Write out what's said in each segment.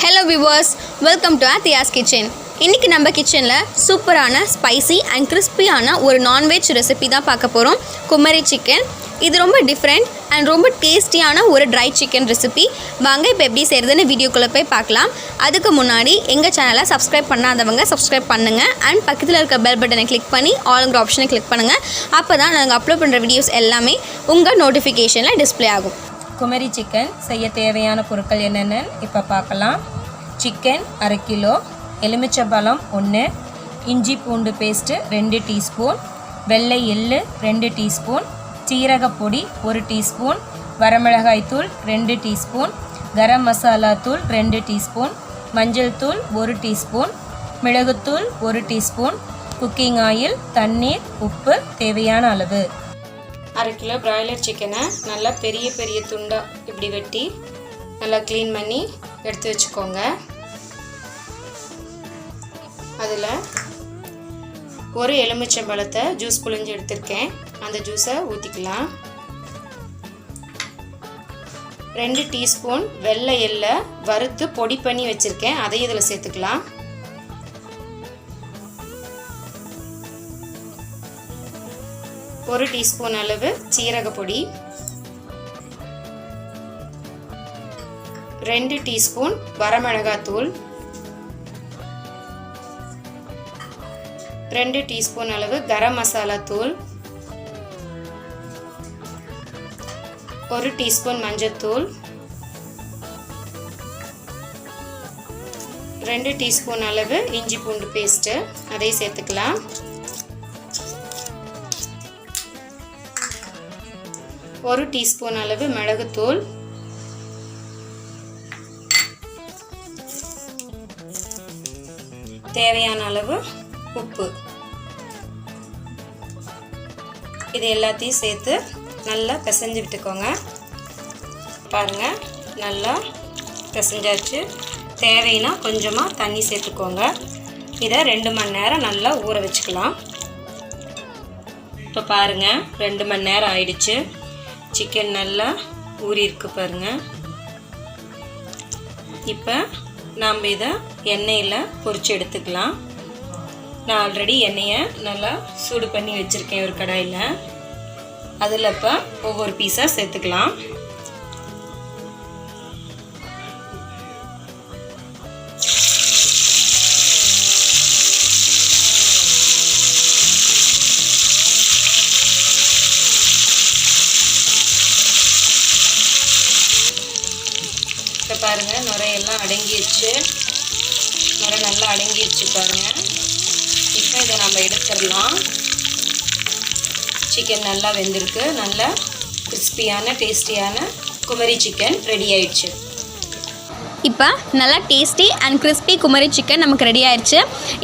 Hello viewers, welcome to Agasthiya's kitchen. இன்னைக்கு நம்ம கிச்சன்ல சூப்பரான ஸ்பைசி அண்ட் கிறிஸ்பியான ஒரு நான்வெஜ் ரெசிபி தான் பார்க்க போறோம். குமரி சிக்கன். இது ரொம்ப டிஃபரண்ட் அண்ட் ரொம்ப டேஸ்டியான ஒரு ட்ரை சிக்கன் ரெசிபி. வாங்க இப்போ எப்படி செய்யறதுன்னு வீடியோக்குள்ள போய் பார்க்கலாம். அதுக்கு முன்னாடி எங்க சேனலை சப்ஸ்கிரைப் பண்ணாதவங்க சப்ஸ்கிரைப் பண்ணுங்க அண்ட் பக்கத்துல இருக்க பெல் பட்டனை கிளிக் பண்ணி ஆல்ங்கிற ஆப்ஷனை கிளிக் பண்ணுங்க. அப்பதான் நாங்க அப்லோட் பண்ற வீடியோஸ் எல்லாமே உங்க நோட்டிஃபிகேஷன்ல டிஸ்ப்ளே ஆகும். குமரி சிக்கன் செய்ய தேவையான பொருட்கள் என்னென்னு இப்போ பார்க்கலாம். சிக்கன் 1/2 கிலோ, எலுமிச்சம்பழம் 1, இஞ்சி பூண்டு பேஸ்ட்டு 2 டீஸ்பூன், வெள்ளை எள்ளு 2 டீஸ்பூன், சீரகப்பொடி 1 டீஸ்பூன், வரமிளகாய் தூள் 2 டீஸ்பூன், கரம் மசாலா தூள் 2 டீஸ்பூன், மஞ்சள் தூள் 1 டீஸ்பூன், மிளகுத்தூள் 1 டீஸ்பூன், குக்கிங் ஆயில், தண்ணீர், உப்பு தேவையான அளவு. 1/2 கிலோ பிராய்லர் சிக்கனை நல்லா பெரிய பெரிய துண்டாக இப்படி வெட்டி நல்லா க்ளீன் பண்ணி எடுத்து வச்சுக்கோங்க. அதில் ஒரு எலுமிச்சம்பழத்தை ஜூஸ் புழிஞ்சு எடுத்திருக்கேன். அந்த ஜூஸை ஊற்றிக்கலாம். 2 டீஸ்பூன் வெள்ளை எள்ளை வறுத்து பொடி பண்ணி வச்சுருக்கேன். அதையும் இதில் சேர்த்துக்கலாம். 1 டீஸ்பூன் அளவு சீரகப்பொடி, 2 டீஸ்பூன் வரமிளகாத்தூள், 2 டீஸ்பூன் அளவு கரம் மசாலா தூள், 1 டீஸ்பூன் மஞ்சத்தூள், 2 டீஸ்பூன் அளவு இஞ்சி பூண்டு பேஸ்ட்டு அதை சேர்த்துக்கலாம். 1 டீஸ்பூன் அளவு மிளகுத்தூள், தேவையான அளவு உப்பு. இது எல்லாத்தையும் சேர்த்து நல்லா பிசைஞ்சு விட்டுக்கோங்க. பாருங்கள், நல்லா பிசைஞ்சாச்சு. தேவைன்னா கொஞ்சமாக தண்ணி சேர்த்துக்கோங்க. இதை 2 மணி நேரம் நல்லா ஊற வச்சுக்கலாம். இப்போ பாருங்கள், 2 மணி நேரம் ஆயிடுச்சு. சிக்கன் நல்லா ஊறியிருக்கு பாருங்கள். இப்போ நாம் இதை எண்ணெயில் பொரித்து எடுத்துக்கலாம். நான் ஆல்ரெடி எண்ணெயை நல்லா சூடு பண்ணி வச்சுருக்கேன் ஒரு கடாயில். அதில் இப்போ ஒவ்வொரு பீஸாக சேர்த்துக்கலாம். இப்போ பாருங்கள், நுரையெல்லாம் அடங்கிடுச்சு. நுரை நல்லா அடங்கிடுச்சு பாருங்கள். இப்போ இதை நம்ம எடுத்துடலாம். சிக்கன் நல்லா வெந்திருக்கு. நல்லா கிறிஸ்பியான டேஸ்டியான குமரி சிக்கன் ரெடி ஆயிடுச்சு. இப்போ நல்லா tasty and crispy Kumari chicken நமக்கு ரெடி ஆயிடுச்சு.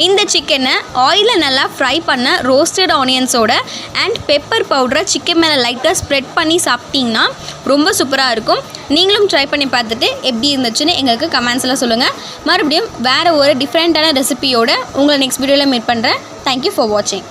இந்த சிக்கனை ஆயிலில் நல்லா ஃப்ரை பண்ண ரோஸ்டட் ஆனியன்ஸோட அண்ட் பெப்பர் பவுடரை சிக்கன் மேலே லைட்டாக ஸ்ப்ரெட் பண்ணி சாப்பிட்டிங்கன்னா ரொம்ப சூப்பராக இருக்கும். நீங்களும் ட்ரை பண்ணி பார்த்துட்டு எப்படி இருந்துச்சுன்னு எங்களுக்கு கமெண்ட்ஸில் சொல்லுங்கள். மறுபடியும் வேறு ஒரு டிஃப்ரெண்ட்டான ரெசிபியோட உங்களை நெக்ஸ்ட் வீடியோவில் மீட் பண்ணுறேன். தேங்க்யூ ஃபார் வாட்சிங்.